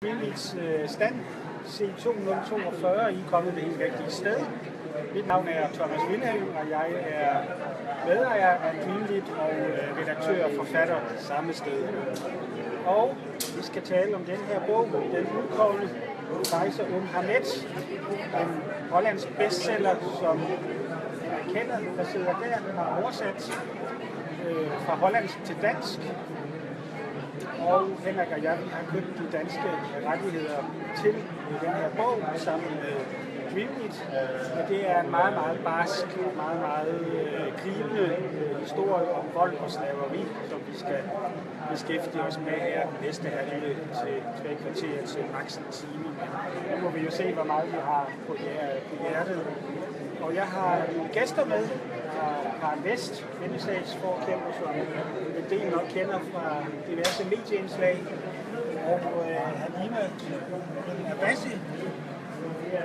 DreamLitts stand C2042, I er kommet det helt rigtige sted. Mit navn er Thomas Wilhelm, og jeg er medejer af DreamLitt og redaktør og forfatter samme sted. Og vi skal tale om den her bog, den udkårne Fayza Oum Hamed, en hollandsk bestseller, som Henrik Keller, der sidder der, har oversat fra hollandsk til dansk. Og Henrik og jeg har købt de danske rettigheder til den her bog sammen med DreamLitt. Og det er en meget, meget barsk og meget, meget gribende historie om vold og slaveri, som vi skal beskæftige os med her næste halvdel til 3 kvarter til maks en time. Nu må vi jo se, hvor meget vi har på hjertet. Og jeg har nogle gæster med. Fra Vest, kvindesagsforkæmper, som en del nok kender fra diverse medieindslag, og Halima Abassi,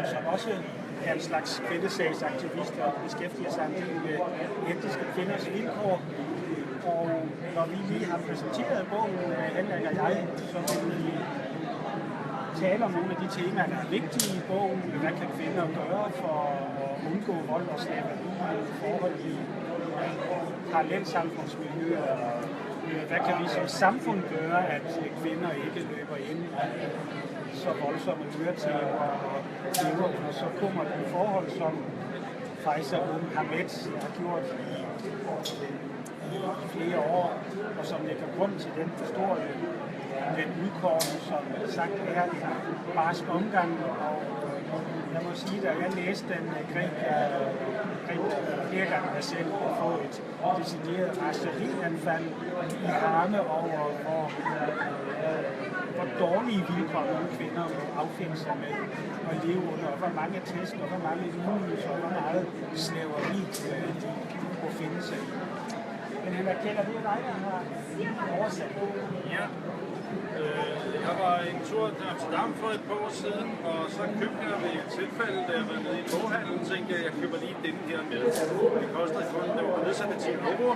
som også er en slags kvindesagsaktivist og beskæftiger sig en del med etniske kvinders vilkår. Og når vi lige har præsenteret bogen, Henrik og jeg, så vil vi tale om nogle af de temaer, der er vigtige i bogen. Hvad kan kvinder gøre for at undgå vold og slaveri, forhold i parallelsamfundsmiljøer? Hvad kan vi som samfund gøre, at kvinder ikke løber ind i så voldsomme dyretæver og lever under så kummerlige forhold, som Fayza Oum Hamed har gjort i flere år, og som lægger grund til den historie, den udkårne, som sagt er en barsk omgang, og jeg må sige, at jeg læste den, greb jeg flere gange mig selv at få et decideret raserianfald i harme over, hvor dårlige vilkår nogle kvinder må affinde sig med at leve under, og hvor mange test, og hvor mange ydmygelser, og hvor meget slaveri de må finde sig i. Men Henrik Keller, det er dig, der har oversat. Ja. Jeg var en tur til Amsterdam for et par år siden, og så købte jeg ved et tilfælde, da jeg var nede i boghandlen, og tænkte jeg køber lige den her med. Det kostede kun, det var nedsat til 10 euro,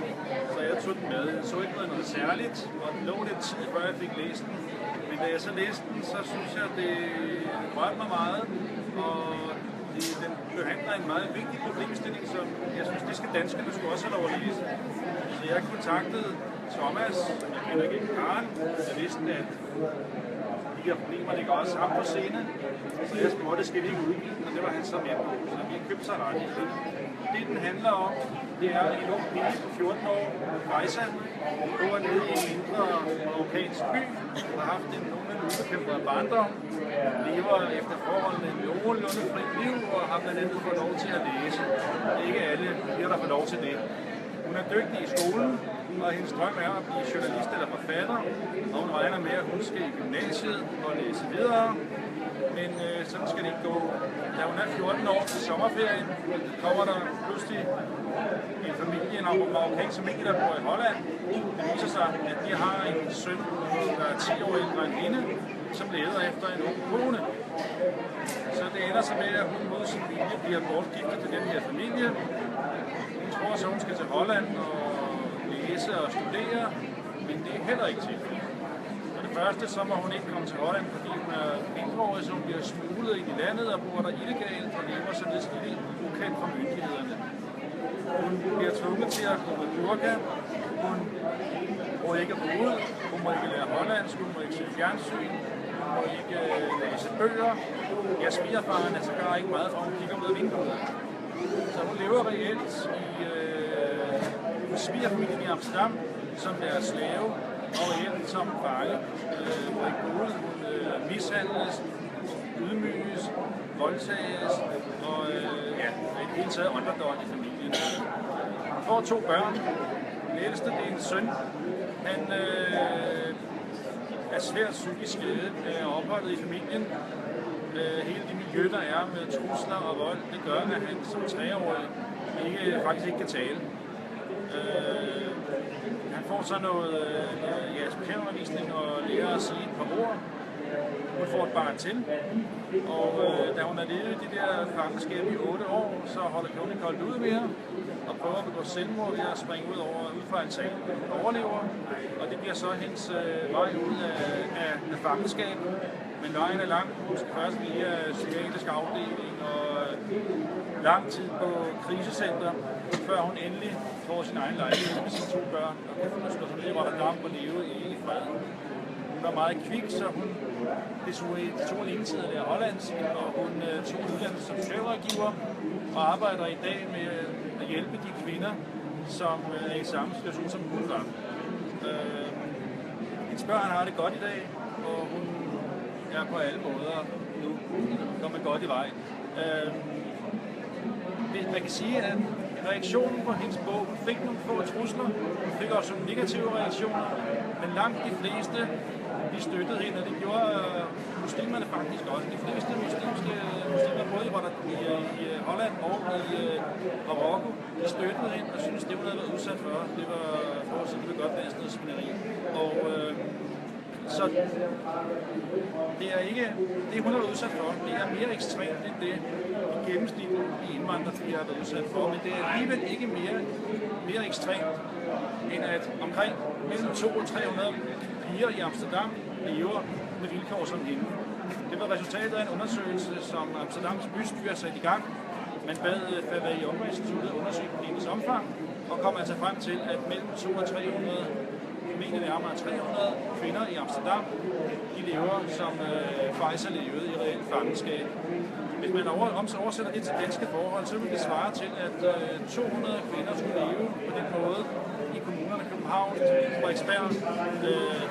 så jeg tog den med. Jeg så ikke noget særligt, og den lå lidt tid, før jeg fik læst den. Men da jeg så læste den, så synes jeg, det rørte mig meget, og den behandler en meget vigtig problemstilling, som jeg synes, det skal danskerne skulle også have lov at læse. Så jeg kontaktede Thomas, jeg kender ikke Karen, jeg vidste, at de her problemer ligger også ham på scenen, så jeg spurgte, skal vi ikke udgive den, og det var han så med på, så vi købte sig rettigheden. Det den handler om, det er en ung pige på 14 år, Fayza, hun bor nede i en mindre marokkansk by, og har haft en nogenlunde ubekæmpet barndom, lever efter forholdene en nogenlunde fri liv, og har blandt andet fået lov til at læse. Ikke alle bliver der får lov til det. Hun er dygtig i skolen, og hendes drøm er at blive journalist eller forfatter, og hun regner med, at hun skal i gymnasiet og læse videre. Men sådan skal det ikke gå. Da hun er 14 år til sommerferien, kommer der pludselig en familie, en marokkansk familie, der bor i Holland. Det viser sig, at de har en søn, der er 10 år ældre end hende, som leder efter en ung kone. Så det ender så med, at hun mod sin vilje bliver bortgiftet til den her familie. Hun tror så, hun skal til Holland og læse og studere, men det er heller ikke tilfældet. For det første, så må hun ikke komme til Holland, fordi hun er mindreårig, så hun bliver smuglet ind i landet og bor der illegalt og lever således helt ukendt fra myndighederne. Hun bliver tvunget til at gå med burka. Hun må ikke gå ud. Hun må ikke lære hollandsk. Hun må ikke se fjernsyn. Hun må ikke læse bøger. Jeg svigerfaren er sågar ikke meget, for hun kigger ud af vinduet. Så hun lever reelt i svigerfamilien i Amsterdam som deres slave og reelt som fange. Hun må ikke gå ud. Hun mishandles, ydmyges, voldtages og i det hele taget underdog i familien. Hun får 2 børn. Den ældste, det er en søn. Han er svært psykisk skadet af opholdet i familien. Hele det miljø, der er med trusler og vold, det gør, at han som 3-årig faktisk ikke kan tale. Han får så noget specialundervisning og lærer at sige et par ord. Hun får et barn til, og da hun har levet i det der fangenskab i 8 år, så holder klokken koldt ud med ham og prøver at begå selvmord ved at springe ud fra altanen. Hun overlever, og det bliver så hendes vej ud af fangenskab. Men vejen er lang. Hun skal først via psykiatrisk afdeling og lang tid på krisecenter, før hun endelig får sin egen lejlighed med sine 2 børn og kan få slå sig ned i Rotterdam og leve i fred. Hun var meget kvik, så det tog en ingen tid at lære hollandsk, og hun tog uddannelse som socialrådgiver og arbejder i dag med at hjælpe de kvinder, som er i samme situation som hun var. Hendes børn har det godt i dag, og hun er på alle måder nu kommer godt i vej. Man kan sige, at reaktionen på hendes bog, hun fik nogle få trusler, hun fik også nogle negative reaktioner, men langt de fleste de støttede hende, og det gjorde muslimerne faktisk også. De fleste muslimer, både i Holland og i Marokko, de støttede hende og syntes, det hun havde været udsat for. Det var for at sige, det var godt være sådan noget svineri. Og så det er ikke det, hun har været udsat for. Det er mere ekstremt end det i gennemsnit i indvandrerkvinder har været udsat for. Men det er alligevel ikke mere ekstremt, end at omkring mellem 200 og 300 piger i Amsterdam lever med vilkår som hende. Det var resultatet af en undersøgelse, som Amsterdams bystyre satte i gang. Man bad Fayza Oum Hamed undersøge hendes omfang, og kom altså frem til, at mellem 200 og 300, mener nærmere 300 kvinder i Amsterdam, de lever som Fayza levede i reelt fangenskab. Hvis man oversætter det til danske forhold, så vil det svare til, at 200 kvinder skulle leve på den måde i kommunerne København, Frederiksberg,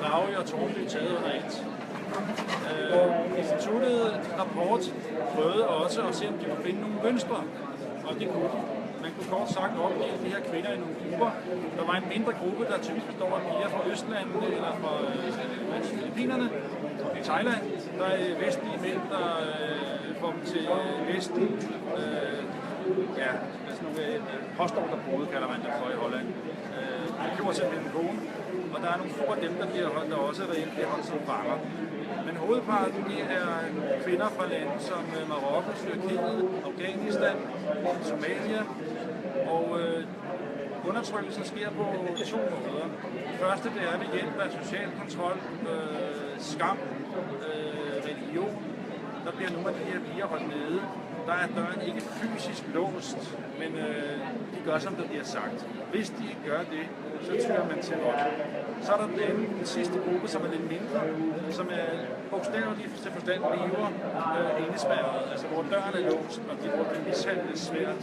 Dragø og Tårnby taget under et. Instituttets rapport prøvede også at se, om de kunne finde nogle mønstre, og det kunne de. Man kunne kort sagt opdele de her kvinder i nogle grupper. Der var en mindre gruppe, der typisk består af piger fra Østlandet eller fra Filippinerne, i Thailand. Der er vestlige mænd, der får dem til Vesten. Ja, sådan nogle postordrerbrude, kalder man det for i Holland. Det gjorde simpelthen en kone. Og der er nogle få af dem, der bliver holdt, der også reelt bliver holdt som fanger. Men hovedparten er kvinder fra lande som Marokko, Tyrkiet, Afghanistan, Somalia. Og undertrykkelsen sker på 2 måder. Det første det er ved hjælp af social kontrol, skam, religion. Der bliver nogle af de her piger holdt nede. Der er døren ikke fysisk låst, men de gør, som der bliver sagt. Hvis de ikke gør det, så tyrer man til vold. Så er der den sidste gruppe, som er lidt mindre, som er bogstaveligt til forstand lever indespærret, altså hvor døren er låst, og de hvor det mishandles svært.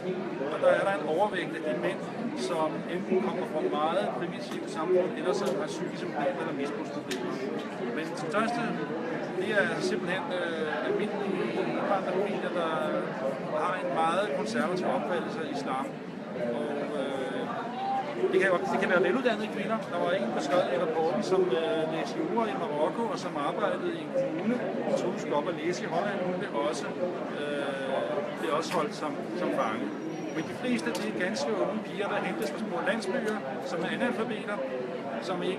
Og der er der en overvægt af de mænd, som enten kommer fra meget primitivt samfund, eller som har psykiske problemer eller misbrugsproblemer. Men det største, det er simpelthen almindelige indvandrerfamilier, der har en meget konservativ opfattelse af islam. Og det kan være veluddannede kvinder. Der var en beskrevet i rapporten, som læste jura i Marokko og som arbejdede i en kommune. Hun troede, hun skulle op og læse i Holland. Hun blev også holdt som fange. Men de fleste det er ganske unge piger, der hentes fra små landsbyer, som er analfabeter, som er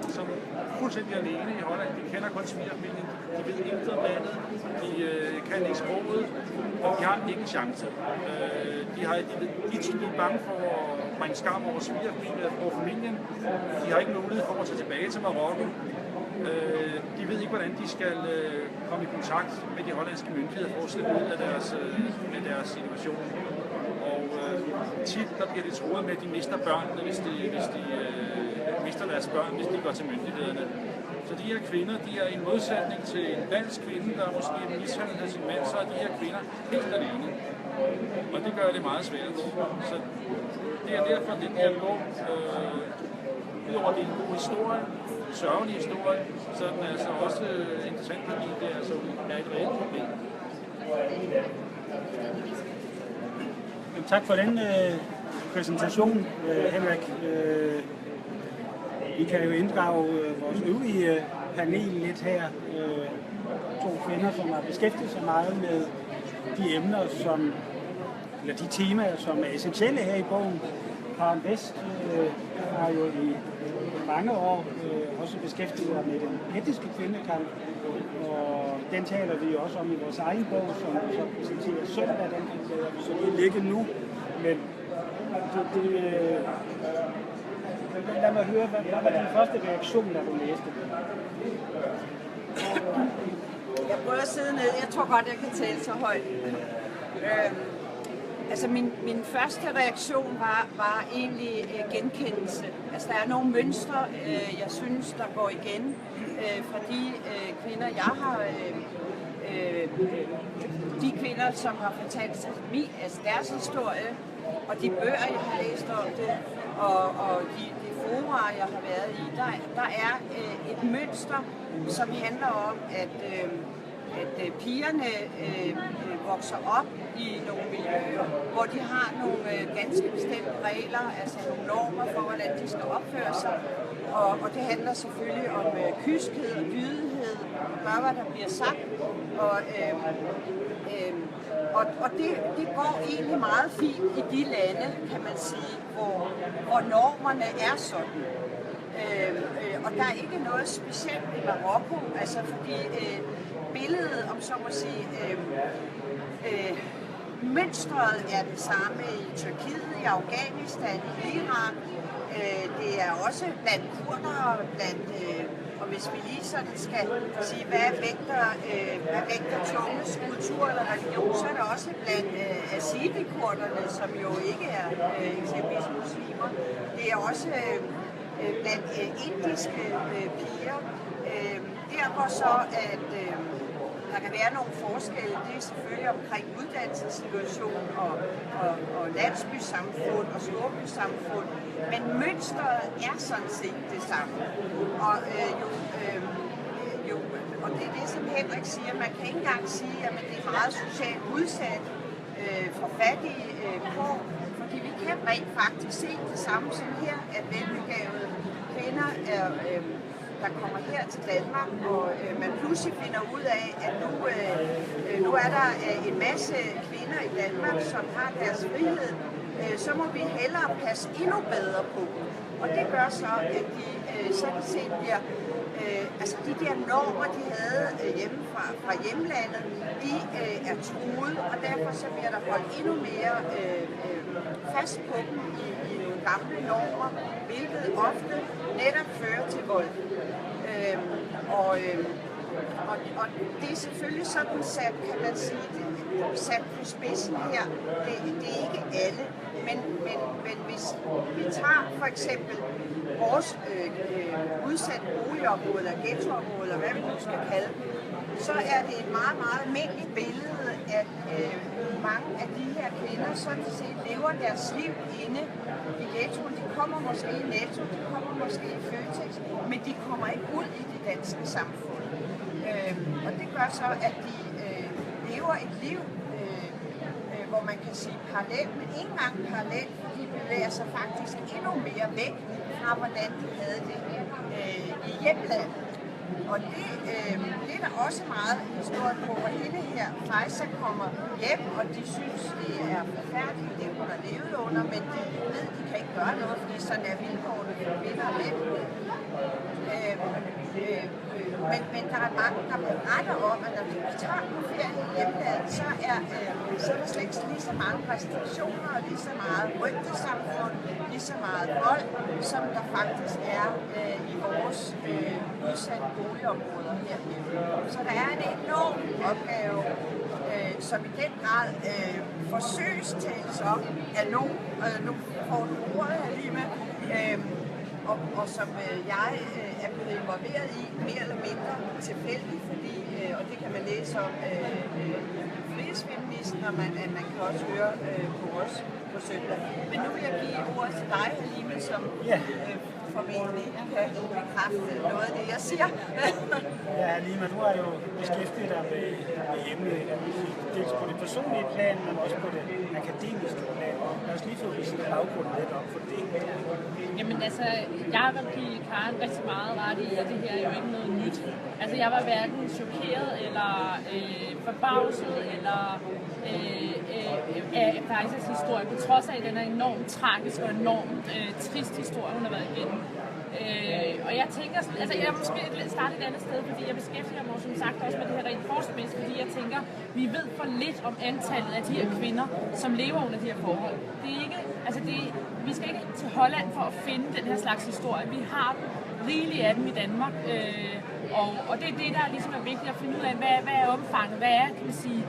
fuldstændig alene i Holland. De kender kun svigerfamilien, de ved intet om landet, de kan ikke sproget, og de har ikke en chance. De er bange for at bringe skam over svigerfamilien og familien. De har ikke mulighed for at tage tilbage til Marokko. De ved ikke, hvordan de skal komme i kontakt med de hollandske myndigheder for at slippe ud af deres situation. Og tit der bliver de troet med, at de mister børnene, hvis de mister deres børn, hvis de går til myndighederne. Så de her kvinder, de er i en modsætning til en dansk kvinde, der måske er mishandlet af sin mand, så er de her kvinder helt alene. Og det gør det meget svært. Så det er derfor, at den her bog, udover det er en god historie, sørgelig historie, så den er altså også interessant, fordi det altså er et reelt problem. Tak for den præsentation, Henrik. Vi kan jo inddrage vores øvrige panel lidt her. 2 kvinder, som har beskæftiget sig meget med de emner, eller de temaer, som er essentielle her i bogen. Karen West har jo i mange år også beskæftiget sig med den etniske kvindekamp, og den taler vi også om i vores egen bog, som vi så præsenterer søndag. Den kan vi så lige ligge nu, men lad mig høre, hvad var din første reaktion, da du læste den? Jeg prøver at sidde ned. Jeg tror godt, jeg kan tale så højt. Altså min første reaktion var egentlig genkendelse. Altså der er nogle mønstre, jeg synes, der går igen fra de kvinder, jeg har... de kvinder, som har fortalt altså deres historie, og de bøger, jeg har læst om det, og de fora, jeg har været i, der er et mønster, som handler om, at pigerne vokser op i nogle miljøer, hvor de har nogle ganske bestemte regler, altså nogle normer for, hvordan de skal opføre sig. Og det handler selvfølgelig om kyskhed og dydighed, gør, hvad der bliver sagt. Og det går egentlig meget fint i de lande, kan man sige, hvor normerne er sådan. Og der er ikke noget specielt i Marokko, altså fordi billedet, om så må sige, mønstret er det samme i Tyrkiet, i Afghanistan, i Iran. Det er også blandt kurdere, og hvis vi lige sådan skal sige, hvad vægter tunges kultur eller religion, så er det også blandt asidi-kurderne, som jo ikke er eksempelvis muslimer. Det er også blandt indiske piger. Der hvor så, at der kan være nogle forskelle, det er selvfølgelig omkring uddannelsessituation og landsbysamfund og storbysamfund, men mønstret er sådan set det samme. Og det er det, som Henrik siger, man kan ikke engang sige, at det er meget socialt udsat for fattige kår, fordi vi kan rent faktisk se det samme som her, at velbegavede kvinder der kommer her til Danmark, og man pludselig finder ud af, at nu er der en masse kvinder i Danmark, som har deres frihed, så må vi hellere passe endnu bedre på. Og det gør så, at de sådan set bliver, altså de der normer, de havde hjemme fra hjemlandet, de er truet, og derfor så bliver der holdt endnu mere fast på dem i nogle gamle normer, hvilket ofte netop fører til vold. Og det er selvfølgelig sådan sat, kan man sige, sat på spidsen her. Det er ikke alle, men hvis vi tager for eksempel vores udsatte boligområde, eller ghettoområde, eller hvad vi nu skal kalde dem, så er det et meget, meget almindeligt billede, at mange af de her kvinder sådan set lever deres liv inde i ghettoen. De kommer måske i Netto, de kommer måske i Føtex, men de kommer ikke ud i det danske samfund. Og det gør så, at de lever et liv, hvor man kan sige parallelt, men ikke engang parallelt, for de bevæger sig faktisk endnu mere væk fra, hvordan de havde det i hjemlandet. Og det er der også meget historie på, hvor hende her, Fayza, kommer hjem, og de synes, det er forfærdeligt, det hun har levet under, men de ved, de kan ikke gøre noget, fordi sådan er vilkårene for kvinder og mænd. Men der er mange, der beretter om, at når de tager på ferie i hjemlandet, så er der slet ikke lige så mange restriktioner og lige så meget rygtesamfund, lige så meget vold, som der faktisk er i vores udsatte boligområder herhjemme. Så der er en enorm opgave, som i den grad forsøges tales op af nogen. Nu får du ordet her lige med. Og som jeg er blevet involveret i mere eller mindre tilfældigt, fordi, og det kan man læse om frihedsfeministen, og man kan også høre på os på søndag. Men nu vil jeg give ordet til dig, Halime, som formentlig kan bekræfte noget af det, jeg siger. Ja, Halime, du har jo beskæftiget dig med emnet, dels på det personlige plan, men også på det akademiske plan. Lad os lige få vist baggrund lidt op for det. Jamen altså, jeg vil give Karen rigtig meget ret i, at det her er jo ikke noget nyt. Altså, jeg var hverken chokeret eller forbavset eller af Fayzas historie, på trods af, at den er enormt tragisk og enormt trist historie, hun har været igennem. Og jeg tænker, altså jeg vil måske starte et andet sted, fordi jeg beskæftiger mig som sagt også med det her rent forskningsmæssigt, fordi jeg tænker, vi ved for lidt om antallet af de her kvinder, som lever under de her forhold. Det er ikke, altså vi skal ikke til Holland for at finde den her slags historie. Vi har rigeligt af dem i Danmark. Og det er det, der ligesom er vigtigt at finde ud af, hvad er omfanget, hvad er, kan man sige,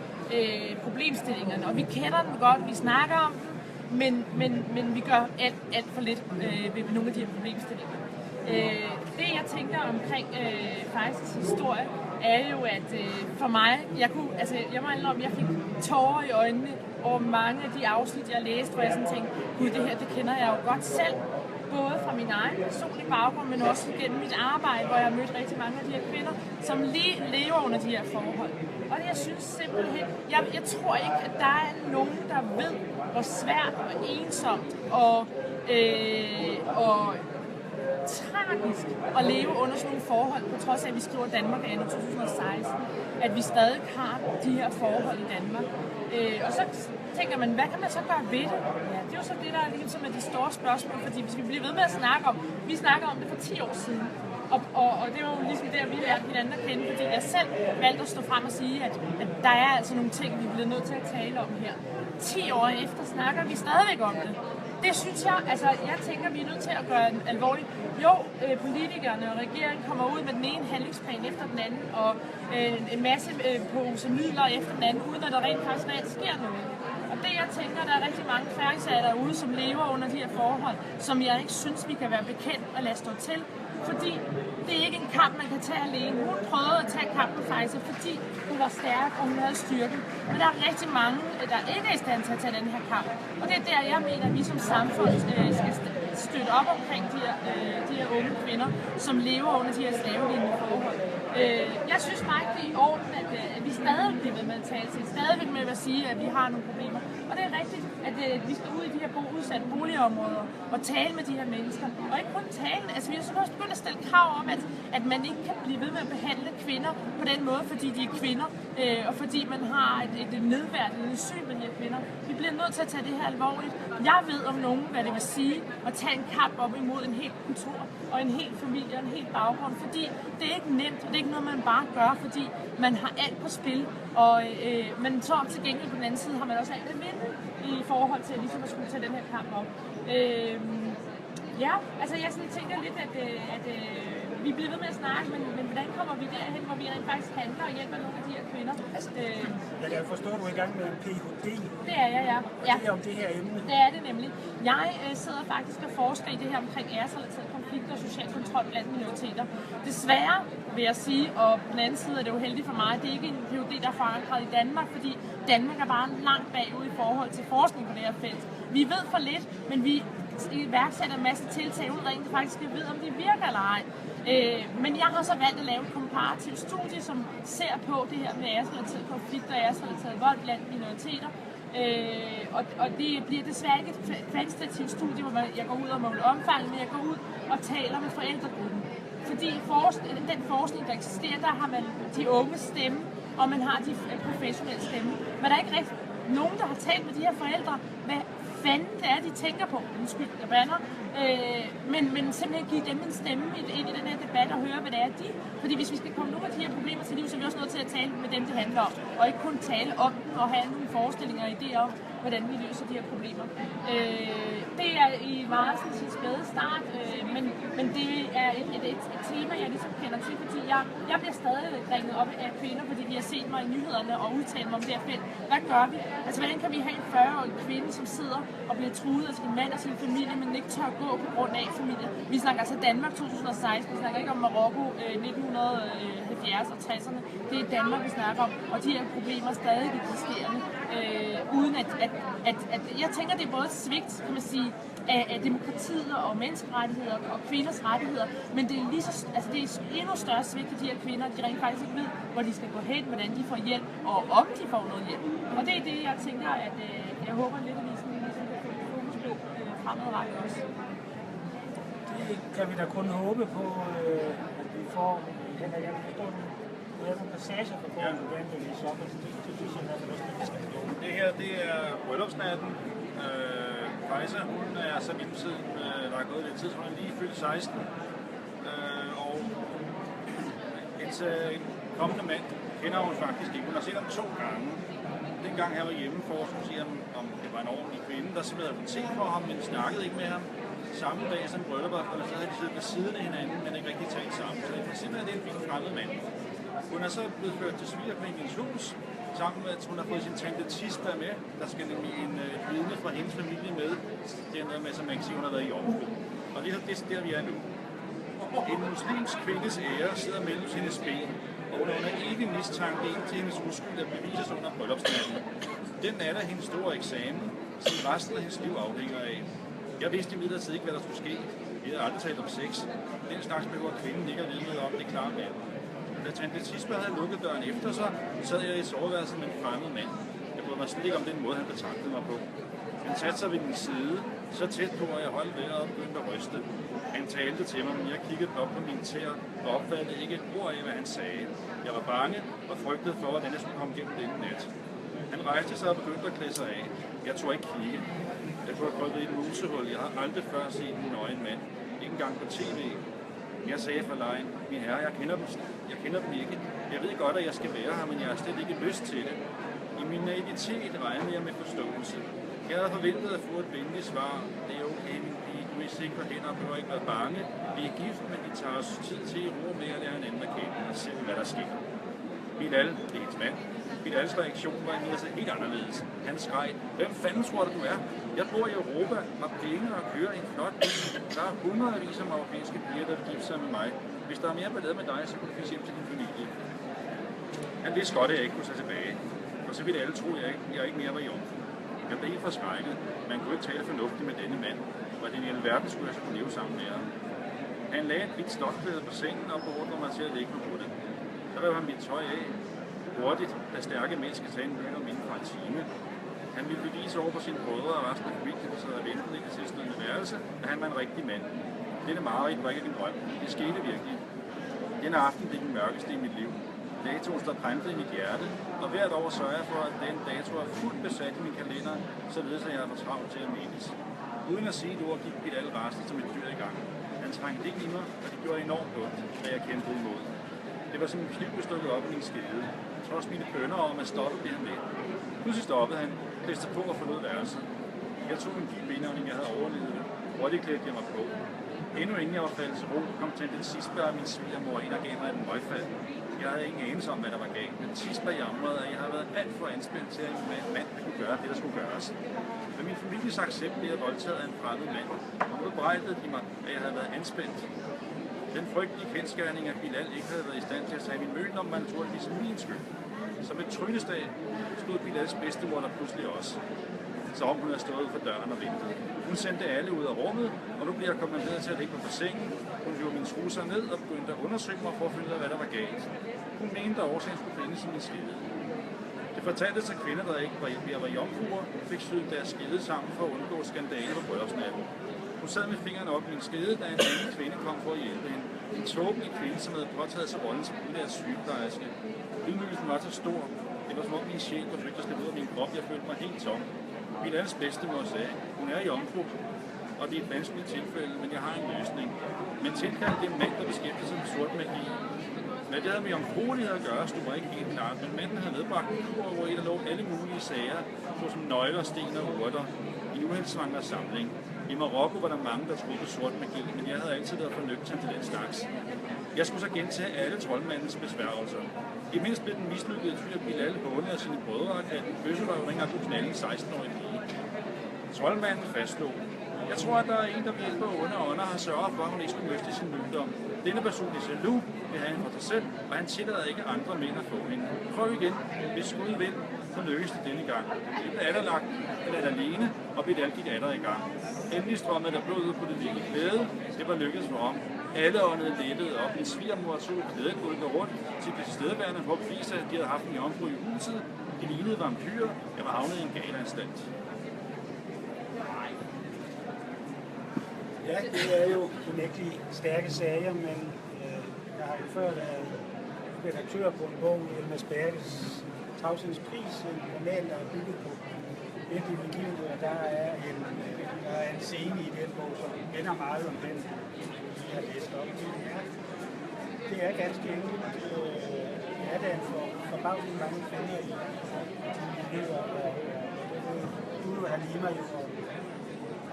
problemstillingerne. Og vi kender den godt, vi snakker om den, men vi gør alt for lidt ved nogle af de her problemstillinger. Det jeg tænker omkring Fayzas historie, er jo, at for mig, jeg må indrømme, jeg fik tårer i øjnene over mange af de afsnit, jeg læste, hvor jeg sådan tænkte, gud, det her, det kender jeg jo godt selv, både fra min egen personlige baggrund, men også gennem mit arbejde, hvor jeg har mødt rigtig mange af de her kvinder, som lige lever under de her forhold. Og det, jeg synes simpelthen, jeg tror ikke, at der er nogen, der ved, hvor svært og ensomt og tragisk at leve under sådan nogle forhold, på trods af, at vi skriver Danmark i 2016, at vi stadig har de her forhold i Danmark. Og så tænker man, hvad kan man så gøre ved det? Ja, det er jo så det, der er ligesom er det store spørgsmål, fordi hvis vi bliver ved med at snakke om, vi snakker om det for 10 år siden, og det var jo ligesom der, vi lærte hinanden at kende, fordi jeg selv valgte at stå frem og sige, at der er altså nogle ting, vi bliver nødt til at tale om her. 10 år efter snakker vi stadigvæk om det. Det synes jeg tænker, vi er nødt til at gøre den alvorligt. Jo, politikerne og regeringen kommer ud med den ene handlingsplan efter den anden, og en masse pose midler efter den anden, uden at der rent faktisk reelt sker noget. Og det jeg tænker, der er rigtig mange færdigsager derude, som lever under de her forhold, som jeg ikke synes, vi kan være bekendt og lade stå til. Fordi det er ikke en kamp, man kan tage alene. Hun prøvede at tage kampen Fayza, fordi hun var stærk, og hun havde styrken. Men der er rigtig mange, der ikke er i stand til at tage den her kamp. Og det er der, jeg mener, at vi som samfund skal støtte op omkring de her unge kvinder, som lever under de her slavelignende forhold. Jeg synes bare ikke, det er i orden, at vi stadig bliver ved med at tale til, stadigvæk med at sige, at vi har nogle problemer. Og det er rigtigt, at vi skal ud i de her udsatte boligområder og tale med de her mennesker. Og ikke kun tale, altså vi er så også begyndt at stille krav om, at man ikke kan blive ved med at behandle kvinder på den måde, fordi de er kvinder, og fordi man har et nedværdigende syn med de her kvinder. Vi bliver nødt til at tage det her alvorligt. Jeg ved om nogen, hvad det vil sige at tage en kamp op imod en hel kultur og en hel familie og en hel baggrund, fordi det er ikke nemt, og det er ikke noget, man bare gør, fordi man har alt på spil, men så til gengæld på den anden side har man også alt at vinde i forhold til ligesom at skulle tage den her kamp op. Ja, altså jeg sådan tænker lidt, at vi bliver ved med at snakke, men hvordan kommer vi derhen, hvor vi rent faktisk handler og hjælper nogle af de her kvinder? Jeg kan forstå, at du er i gang med en Ph.D. Det er jeg, ja. Det er om det her emne. Det er det nemlig. Jeg sidder faktisk og forsker i det her omkring æresrelaterede konflikter og social kontrol blandt minoriteter. Desværre vil jeg sige, og på den anden side er det jo heldigt for mig, at det ikke er en Ph.D., der er forankret i Danmark, fordi Danmark er bare langt bagud i forhold til forskning på det her felt. Vi ved for lidt, men vi iværksætter en masse tiltag, uden rent faktisk at vide, om de virker eller ej. Men jeg har så valgt at lave et komparativt studie, som ser på det her med æresrelaterede konflikter og æresrelateret vold blandt minoriteter. Og det bliver desværre ikke et kvantitativt studie, hvor jeg går ud og måler omfanget, men jeg går ud og taler med forældregruppen. Fordi den forskning, der eksisterer, der har man de unge stemme, og man har de professionelle stemme. Men der er ikke rigtig nogen, der har talt med de her forældre, hvad fanden det er, de tænker på. Undskyld, jeg bander. Men simpelthen give dem en stemme ind i den her debat og høre, hvad det er, de. Fordi hvis vi skal komme nogle af de her problemer til liv, så er vi også nødt til at tale med dem, det handler om. Og ikke kun tale om dem og have nogle forestillinger og idéer om, hvordan vi løser de her problemer. Det er i meget sin spæde start, men det er et tema, jeg ligesom kender til, fordi jeg bliver stadig ringet op af kvinder, fordi de har set mig i nyhederne og udtalt mig om det her felt. Hvad gør vi? Altså, hvordan kan vi have en 40-årig kvinde, som sidder og bliver truet af sin mand og sin familie, men ikke tør gå på grund af familie? Vi snakker altså Danmark 2016, vi snakker ikke om Marokko 1970 og 60'erne. Det er Danmark, vi snakker om, og de her problemer er stadig eksisterende. Uden at jeg tænker, det er både et svigt, kan man sige, af demokratiet og menneskerettigheder og kvinders rettigheder, men det er lige så, altså det er endnu større svigt af de her kvinder, de rent faktisk ikke ved, hvor de skal gå hen, hvordan de får hjælp, og om de får noget hjælp. Og det er det, jeg tænker, at jeg håber lidt, at vi sådan ligesom kan få fokus på fremadrettet også. Det kan vi da kun håbe på, at vi får. Jeg forstår nogle passager på hvordan det viser op, altså det synes jeg i hvert fald også, at vi skal forstå. Det her, det er bryllupsnatten. Fayza, hun er så vidt siden, der er gået lidt tid, så hun er lige fyldt 16. Og en kommende mand kender hun faktisk ikke. Hun har set ham 2 gange. Den gang han var hjemme for at skulle se, om det var en ordentlig kvinde, der smed hun te for ham, men snakkede ikke med ham. Samme dag som bryllupet, og så havde de siddet ved siden af hinanden, men ikke rigtig talt sammen. Så det er simpelthen en vildt fremmed mand. Hun er så blevet ført til svigerfamiliens hus, sammen med, at hun har fået sin tante Tisba med. Der skal nemlig en vidne fra hendes familie med. Det er noget med, som man kan sige, hun har været i omfru. Og det er der, vi er nu. En muslimsk kvindes ære sidder mellem hendes ben, og hun er under evig mistanke indtil hendes uskyld er bevises under bryllupsnatten. Den er der hendes store eksamen, som resten af hendes liv afhænger af. Jeg vidste imidlertid ikke, hvad der skulle ske. Vi havde aldrig talt om sex. Den slags behøver kvinden ikke at vide noget om, det er klart med. Da tante Tisba havde lukket døren efter sig, sad jeg i soveværelset med en fremmed mand. Jeg brød mig slet ikke om den måde, han betragtede mig på. Han satte sig ved min side, så tæt på, at jeg holdt vejret og begyndte at ryste. Han talte til mig, men jeg kiggede op på mine tæer og opfattede ikke et ord af, hvad han sagde. Jeg var bange og frygtede for, hvordan jeg skulle komme gennem denne nat. Han rejste sig og begyndte at klæde sig af. Jeg tog ikke kigge. Jeg kunne have krøbet i et musehul. Jeg har aldrig før set en nøgen mand. Ikke engang på tv. Jeg sagde for lejen, min herre, jeg kender dem ikke. Jeg ved godt, at jeg skal være her, men jeg har slet ikke lyst til det. I min naivitet regnede jeg med forståelse. Jeg havde forventet at få et venligt svar. Det er okay, min pige. Du er i sikre hænder og behøver ikke være bange. Vi er gift, men vi tager os tid til i ro med at lære hinanden at kende og se, hvad der sker. Bilal, det er hendes mand. Bilals reaktion var imidlertid helt anderledes. Han skreg, hvem fanden tror du er? Jeg bor i Europa, har penge og kører en flot bil. Der er hundredvis af europæiske piger, der vil gifte sig med mig. Hvis der er mere ballade med dig, så kan du finde hjem til din familie. Han vidste godt, at jeg ikke kunne tage tilbage. Og så ville alle tro, at jeg ikke mere var i omfru. Jeg blev helt forskrækket. Man kunne ikke tale fornuftigt med denne mand. Hvordan i alverden skulle jeg så kunne leve sammen med ham? Han lagde et hvidt stofklæde på sengen og beordrede mig til at lægge mig på det. Så rev han mit tøj af. Hurtigt, da stærke mænd skal tage en løn om inden for en time. Han ville bevise over på sine brødre og resten af familien, der sad og ventede i det tilstødende værelse, at han var en rigtig mand. Dette mareridt var ikke en drøm. Det skete virkelig. Denne aften blev den mørkeste i mit liv. Datoen står præntet i mit hjerte, og hvert år sørger jeg for, at den dato er fuldt besat i min kalender, således at jeg er for travlt til at mindes. Uden at sige et ord, gik Bilal rasende som et dyr i gang. Han trængte ikke i mig, og det gjorde enormt ondt, da jeg kæmpede imod. Det var som en kniv, der stukket op i min skede. Trods mine bønner om at stoppe blev han med. Pludselig stoppede han, klædte på og forlod værelset. Jeg tog en dyb indånding, jeg havde overlevet det. Hurtigt klædte jeg mig på. Endnu inden jeg var faldet til ro, kom tante Tisba og min svigermor ind og gav mig et møgfald. Jeg havde ingen anelse om, hvad der var galt, men Tisba jamrede, at jeg havde været alt for anspændt til, at en mand kunne gøre det, der skulle gøres. Men min families accept blev voldtaget af en fremmed mand, og nu bebrejdede de mig, at jeg havde været anspændt. Den frygtelige kendskærning, at Bilal ikke havde været i stand til at tage min møden om, var naturligvis min skyld. Som et trylleslag stod Bilals bedstemor der pludselig også. Så om hun havde stået for døren og ventet. Hun sendte alle ud af rummet, og nu blev jeg kommanderet til at ligge mig på sengen. Hun gjorde mine trusser ned og begyndte at undersøge mig for at finde ud af, hvad der var galt. Hun mente, at årsagen skulle findes i min skede. Det fortalte til kvinder, der ikke var jomfruer, fik syet deres skede sammen for at undgå skandale på bryllupsnatten. Hun sad med fingrene op i min skede, da en anden kvinde kom for at hjælpe hende. En tåbelig kvinde, som havde påtaget sig rollen som udlært sygeplejerske. Ydmygelsen var så stor. Det var som om min sjæl var forsøgt at slippe ud af min krop. Jeg følte mig helt tom. Bilals bedstemor sagde, hun er jomfru, og det er et vanskeligt tilfælde, men jeg har en løsning. Men tilkald det en mand, der beskæftiger sig med sort magi. Hvad det havde med jomfruelighed at gøre, stod mig ikke helt klart, men manden havde medbragt en kur, hvor der lå alle mulige sager, såsom nøgler, sten og urter, i en uhendsvangre samling. I Marokko var der mange, der troede på sort magi, men jeg havde altid været for nøgtern til den slags. Jeg skulle så gentage alle troldmandens besværgelser. Imens blev den mislykkede fyr Bilal hånet af sine brødre og kaldte en bøsserøv ringer kunne knalde en 16-årig pige. Troldmanden fastslog. Jeg tror, at der er en, der ved hjælpe onde ånder har sørget for, at hun ikke skulle miste sin myndom. Denne person er jaloux, vil have hende for sig selv, og han tillader ikke andre mænd at få hende. Prøv igen. Hvis Gud vil, så lykkes det denne gang. Det blev atterlagt, eller alene, og Bilal gik atter i gang. Endelig strømmede der blod ud på det lille klæde. Det var lykkedes for ham. Alle åndede lettede op. Min svigermor tog klædegulvet rundt til de tilstedeværende for at bevise, at de havde haft en jomfru i huset. De lignede vampyrer. Jeg var havnet i en galanstalt. Ja, det er jo unægteligt stærke sager, men jeg har jo før været redaktør på en bog, Elmas Bertes Tavshedens Pris, en roman, der er bygget på virkelige begivenheder. Der er en scene i den bog, som minder meget om den, jeg har læst op. Det er ganske enkelt. Det er der for forbavsende mange fælder i nyheder, og du har lige mig jo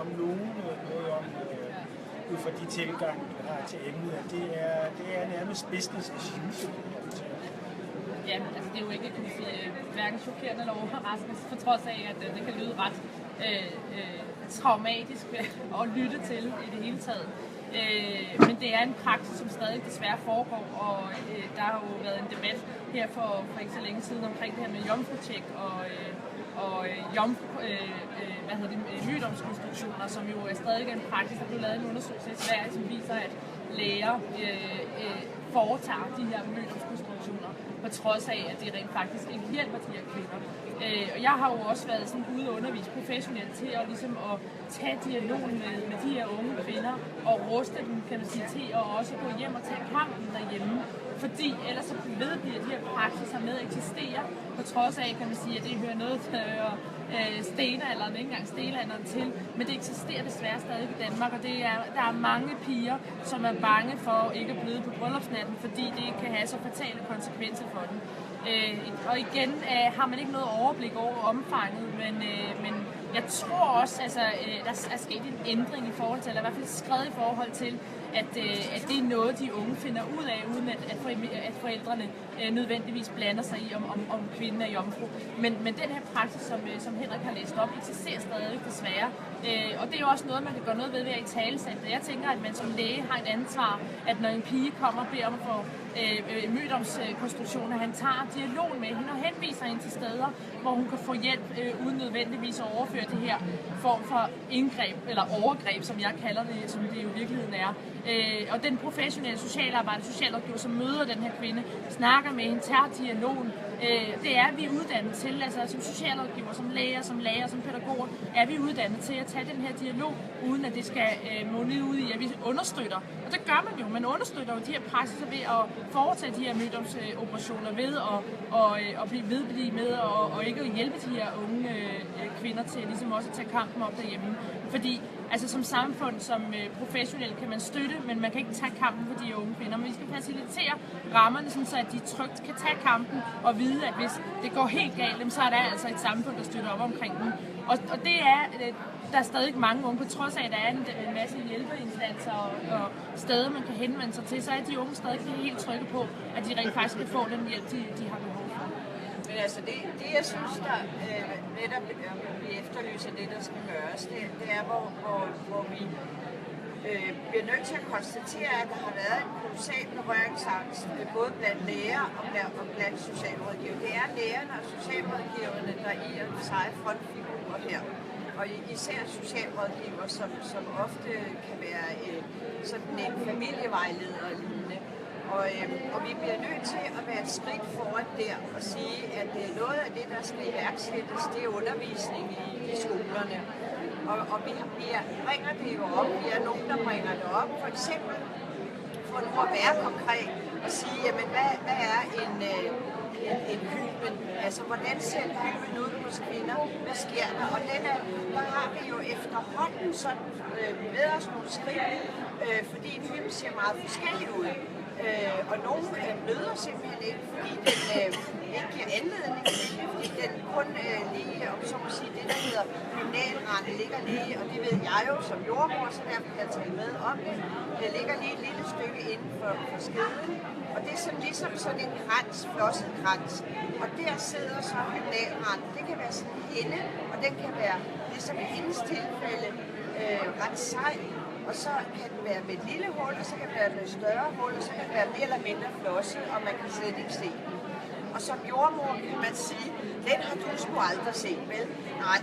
om nogen noget om, ud fra de tilgang, du har til emnet, at det er nærmest business as usual. Ja, altså det er jo ikke, kan man sige, hverken chokerende eller overraskende, for trods af, at det kan lyde ret traumatisk at lytte til i det hele taget. Men det er en praksis, som stadig desværre foregår, og der har jo været en debat her for ikke så længe siden omkring det her med jomfrutjek og mygdomskonstruktioner, som jo er stadig en praksis. Der blev lavet en undersøgelse i Sverige, som viser, at læger foretager de her mygdomskonstruktioner, på trods af, at de rent faktisk ikke hjælper de her kvinder. Og jeg har jo også været sådan ude og undervise professionelt til at, ligesom at tage dialogen med de her unge kvinder og ruste dem, kan man sige, til at også gå hjem og tage kampen derhjemme. Fordi ellers så vedbliver de her praksiser med at eksistere, på trods af, kan man sige, at det hører noget til stenalderen, ikke engang stenalderen til, men det eksisterer desværre stadig i Danmark, og der er mange piger, som er bange for ikke at bløde på bryllupsnatten, fordi det kan have så fatale konsekvenser for dem. Og igen har man ikke noget overblik over omfanget, men jeg tror også, altså, der er sket en ændring i forhold til, eller i hvert fald skred i forhold til, at det er noget, de unge finder ud af, uden at forældrene nødvendigvis blander sig i, om kvinden er jomfru. Men den her praksis, som Henrik har læst op, eksisterer stadig desværre. Og det er jo også noget, man kan gøre noget ved at italesætte. Jeg tænker, at man som læge har et ansvar, at når en pige kommer og beder om at få mygdomskonstruktioner, han tager dialog med hende og henviser hende til steder, hvor hun kan få hjælp uden nødvendigvis at overføre det her form for indgreb, eller overgreb, som jeg kalder det, som det jo i virkeligheden er. Og den professionelle socialrådgiver, som møder den her kvinde, snakker med hende, tager dialogen. Det er vi uddannet til, altså som socialrådgiver, som læger, som pædagoger, er vi uddannet til at tage den her dialog, uden at det skal munde ud i, at vi understøtter. Og det gør man jo. Man understøtter jo de her praksiser ved at foretage de her mygdomsoperationer, ved at blive med og ikke at hjælpe de her unge kvinder til ligesom også at tage kampen op derhjemme. Fordi altså som samfund, som professionel kan man støtte, men man kan ikke tage kampen for de unge kvinder. Men vi skal facilitere rammerne, så at de trygt kan tage kampen og vide, at hvis det går helt galt, så er der altså et samfund, der støtter op omkring dem. Og det er, der er stadig mange unge, på trods af, at der er en masse hjælpeinstanser og steder, man kan henvende sig til, så er de unge stadig helt trygge på, at de rent faktisk kan få den hjælp, de har behov for. Men altså det jeg synes, der netop vi efterlyser det, der skal gøres, det er, hvor vi bliver nødt til at konstatere, at der har været en kolossal berøringsangst, både blandt læger og blandt socialrådgivere. Det er lægerne og socialrådgiverne, der i og for sig frontfigurer her. Og især socialrådgivere, som ofte kan være sådan en familievejleder og lignende. Og vi bliver nødt til at være et skridt foran der og sige, at noget af det, der skal iværksættes, det er undervisning i skolerne. Og vi bringer det jo op. Vi er nogen, der bringer det op. For eksempel for nu at være konkret og sige, jamen hvad er en hymen? Altså, hvordan ser en hymen ud hos kvinder? Hvad sker der? Og der har vi jo efterhånden sådan med os nogle skridt, fordi en hymen ser meget forskellig ud. Og nogle bløder simpelthen ikke, fordi den ikke giver anledning til det, fordi den kun lige, om så må sige, det der hedder hymnalrende ligger lige, og det ved jeg jo som jordmor, så derfor kan jeg tale med om det. Det ligger lige et lille stykke inden for skeden, og det er sådan, ligesom sådan en krans, flosset krans. Og der sidder så hymnalrende. Det kan være sådan en hende, og den kan være, ligesom i hendes tilfælde, ret sej. Og så kan den være med et lille hul, og så kan den være med et større hul, og så kan den være mere eller mindre flosset, og man kan slet ikke se den. Og som jordmor kan man sige, den har du sgu aldrig set, vel? Nej,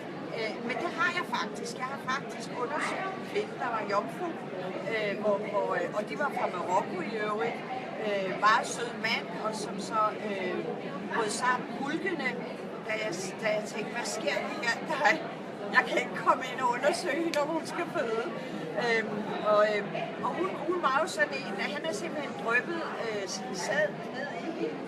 men det har jeg faktisk. Jeg har faktisk undersøgt en kvinde, der var jomfru, og de var fra Marokko i øvrigt. Meget sød mand, og som så brød sammen hulkende, da jeg tænkte, hvad sker der her? Jeg kan ikke komme ind og undersøge hende, om hun skal føde. Og hun var jo sådan en, at han er simpelthen dryppet sin sæd ned i hende,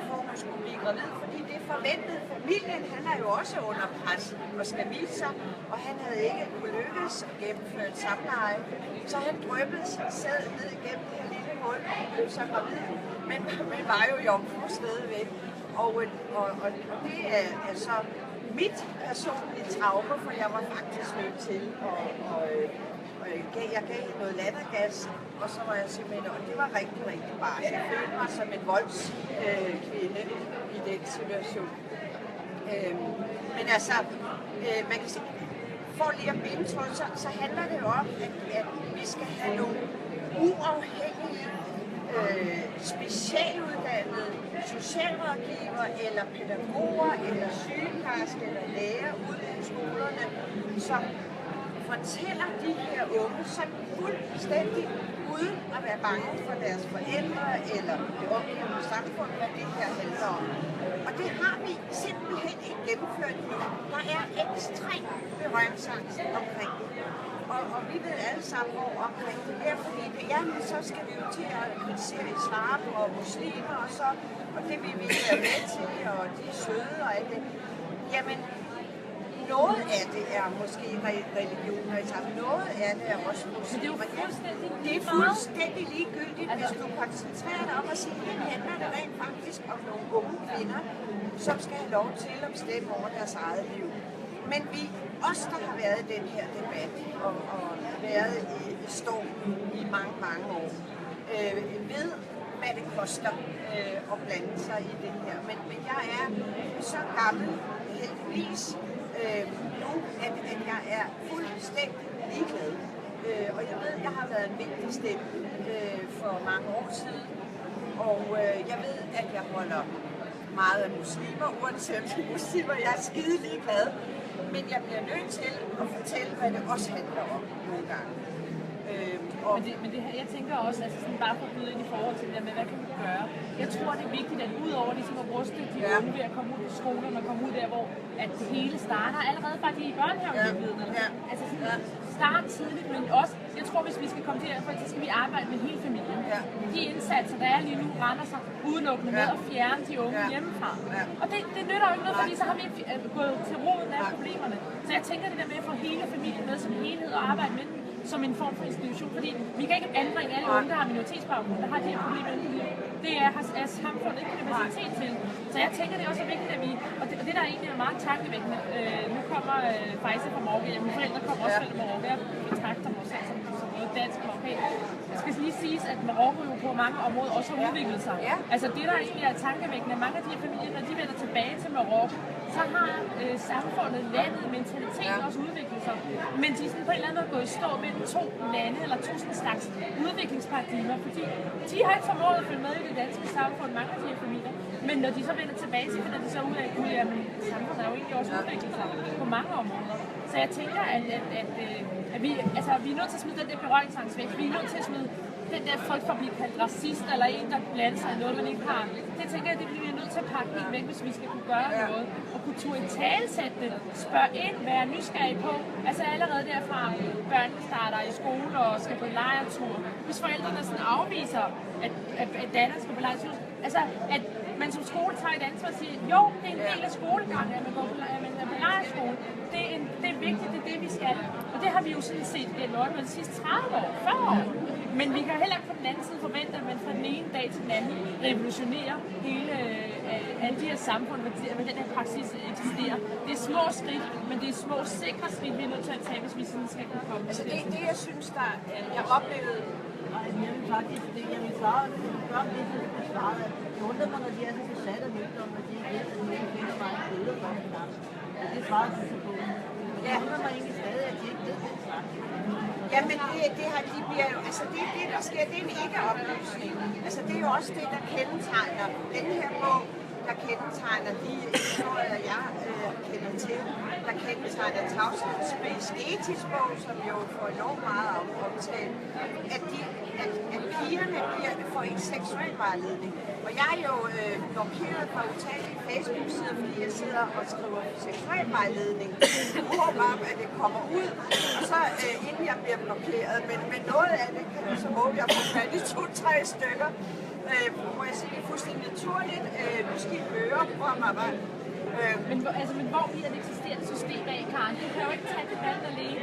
for hun skulle blive gravid, fordi det er forventet. Familien, han er jo også under pres og skal vise sig, og han havde ikke kunne lykkes at gennemføre et samleje. Så han dryppede sin sæd ned igennem det her lille hul, og blev så gravid, men var jo jomfru stadigvæk. Og det er så mit personlige traume, for jeg var faktisk nødt til jeg gav noget lattergas, og så var jeg simpelthen, og det var rigtig, rigtig bare. Jeg følte mig som en voldskvinde i den situation. Men altså, man kan sige, for lige at binde tråd, så handler det jo om, at vi skal have nogle uafhængige, specialuddannede socialrådgiver, eller pædagoger, eller sygeplejersker, eller læger ude på skolerne, som fortæller de her unge sådan fuldstændig uden at være bange for deres forældre eller det omgivende samfund, hvad det her handler om. Og det har vi simpelthen ikke gennemført nu. Der er ekstrem berøringsangst omkring det. Og vi ved alle sammen, hvor omkring det er, fordi det er, men så skal vi jo til at kritisere islam og muslimer, og det vil vi være med til, og de er søde og alt det. Jamen, noget af det er måske religioner i sammen. Noget af det er også muslimer. Det er fuldstændig ligegyldigt, hvis du koncentrerer dig om at sige, at handler det rent faktisk om nogle unge kvinder, som skal have lov til at bestemme over deres eget liv. Men vi, os der har været i den her debat og været i stormen i mange, mange år, ved, hvad det koster at blande sig i det her. Men jeg er så gammel, heldigvis, nu, at jeg er fuldstændig ligeglad. Og jeg ved, at jeg har været en vigtig stemme for mange år siden. Og jeg ved, at jeg holder meget af muslimer, uanset de muslimer. Jeg er skide ligeglad. Men jeg bliver nødt til at fortælle, hvad det også handler om nogle gange. Men det her, jeg tænker også, altså sådan bare for at byde ind i forhold til det der med, hvad kan vi gøre? Jeg tror, det er vigtigt, at udover ligesom at ruste de unge ved at komme ud på skolerne og komme ud der, hvor at det hele starter allerede faktisk i børnehaven. Altså sådan, start tidligt, men også, jeg tror, hvis vi skal komme til så skal vi arbejde med hele familien. De indsatser, der er lige nu, render sig udelukkende med at fjerne de unge hjemmefra. Og det nytter jo ikke noget, fordi så har vi gået til roden af problemerne. Så jeg tænker det der med at få hele familien med som helhed og arbejde med den som en form for institution, fordi vi kan ikke anbringe alle unge, der har minoritetsbaggrund, der har de her problemer i livet. Det er samfundet ikke kapacitet til. Så jeg tænker, det er også vigtigt, at vi, og det der egentlig er meget tankevækkende, nu kommer Fayza fra Marokko, mine forældre kommer også fra Marokko, jeg betragter mig selv som noget dansk marokkansk. Det skal lige siges, at Marokko jo på mange områder også har udviklet sig. Altså det der egentlig er tankevækkende, mange af de her familier, når de vender tilbage til Marokko, så har samfundet, landet, mentaliteten også udviklet sig. Men de er sådan på en eller anden måde gået i stå mellem to lande, eller to sådan slags udviklingsparadigmer, fordi de har ikke formået at følge med i det danske samfund, mange af de her familier. Men når de så vender tilbage, så finder de så ud af, at samfundet er jo egentlig også udviklet sig på mange områder. Så jeg tænker, at vi er nødt til at smide den der berøringsangst væk. Vi er nødt til at smide den der frygt for at blive kaldt racist, eller en, der blander sig i noget, man ikke har. Det tænker jeg, det bliver nødt til at pakke helt væk, hvis vi skal kunne gøre noget. Og kunne turde i talesætte det, spørge ind, være nysgerrig på. Altså allerede derfra, børnene starter i skole og skal på lejretur. Hvis forældrene sådan afviser, at datteren skal på lejretur, altså at man som skole tager et ansvar og siger, jo, det er en del af skolegangen, at man går på lejrskole. Det er vigtigt, det er det, vi skal. Og det har vi jo sådan set gjort med de sidste 30 år, 40 år. Men vi kan heller ikke på den anden side forvente, at man fra den ene dag til den anden revolutionerer hele alle de her samfund, hvor den her praksis eksisterer. Det er små skridt, men det er små sikre skridt, vi er nødt til at tage, hvis vi sådan skal kunne komme altså til det, jeg synes, jeg oplevede, jeg vil faktisk, det jeg vil svare, at det undrer mig, når de er så besat af myter om, at de ikke ved, at de ikke finder mange bøder for en gang. Det svarer sig på. Det undrer mig egentlig stadig, at de ikke ved den slags. Jamen de bliver jo, altså det der sker, det er en ikke-oplysning. Altså det er jo også det, der kendetegner den her bog, der kendetegner de historier, jeg kender til, der kendetegner tavshedspligts etisk bog, som jo får enormt meget omtale, at pigerne får ikke seksuel vejledning. Og jeg er jo blokeret fra utallige Facebook-sider, fordi jeg sidder og skriver seksuel vejledning. Jeg håber om, at det kommer ud, og så inden jeg bliver blokeret. Men noget af det kan jeg så håbe, jeg får fat i 2-3 stykker. Hvor jeg siger, det er fuldstændig naturligt. Nu skal I høre på mig. Men hvor bliver det eksisterende system af, Karen? Du kan jo ikke tage debatten alene.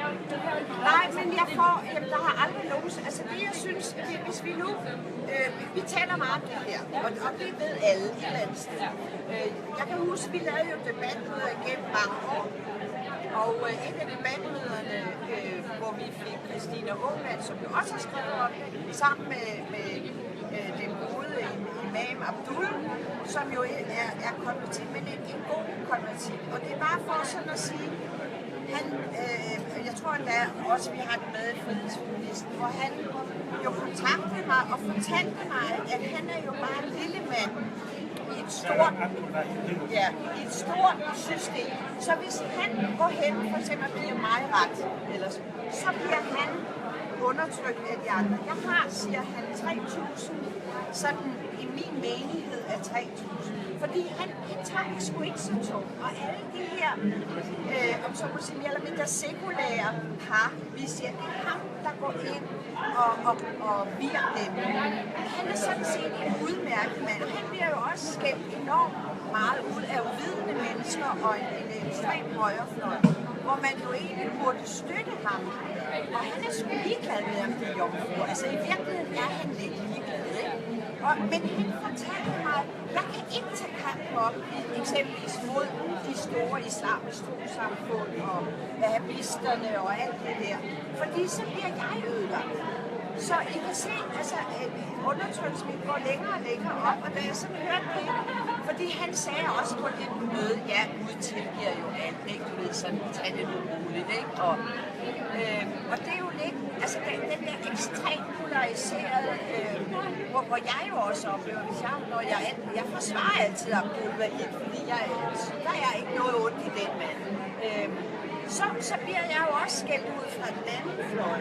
Nej, men der har aldrig nogen... Altså det, jeg synes, hvis vi nu... vi taler meget om det her, og det ved alle i landet. Jeg kan huske, vi lavede jo debatmøder igennem mange år. Og et af debatmøderne, hvor vi fik Christina Aamand, som jo også har skrevet om det, sammen med den gode imam Abdul, som jo er konvertit, men en god konvertit. Og det er bare for sådan at sige, jeg tror endda også, vi har det med i Frihedsfeministen, hvor han jo kontaktede mig og fortalte mig, at han er jo bare en lille mand i et stort system. Så hvis han går hen for eksempel og giver mig ret, så bliver han undertrykt af de andre. Jeg har, siger han, 3.000 sådan i min menighed af 3.000. Fordi han tager sgu ikke så tungt. Og alle de her, om så må sige, mere eller mindre sekulære par, vi siger, det er ham, der går ind og virer dem. Han er sådan set en udmærket mand, og han bliver jo også skældt enormt meget ud af uvidende mennesker og en ekstrem højrefløj, hvor man jo egentlig burde støtte ham. Og han er sgu ligeglad med, om det er jomfru. Altså i virkeligheden er han lidt ligeglad, ikke? Men han fortalte mig, at jeg kan ikke tage kamp op, eksempelvis mod de store islamiske trossamfund og wahhabisterne og alt det der, fordi så bliver jeg ødelagt. Så I kan se, altså, at undertrykkelsen går længere og længere op, og da jeg sådan hørte det, fordi han sagde også på det møde, ja, Gud tilgiver jo alt, ikke? Du ved, sådan, tag det umuligt, ikke? Og det er jo lidt, altså den der ekstremt polariserede, hvor jeg jo også oplever, hvis når jeg forsvarer altid Abdul, fordi der er ikke noget ondt i den mand. Så bliver jeg jo også skældt ud fra den anden fløj.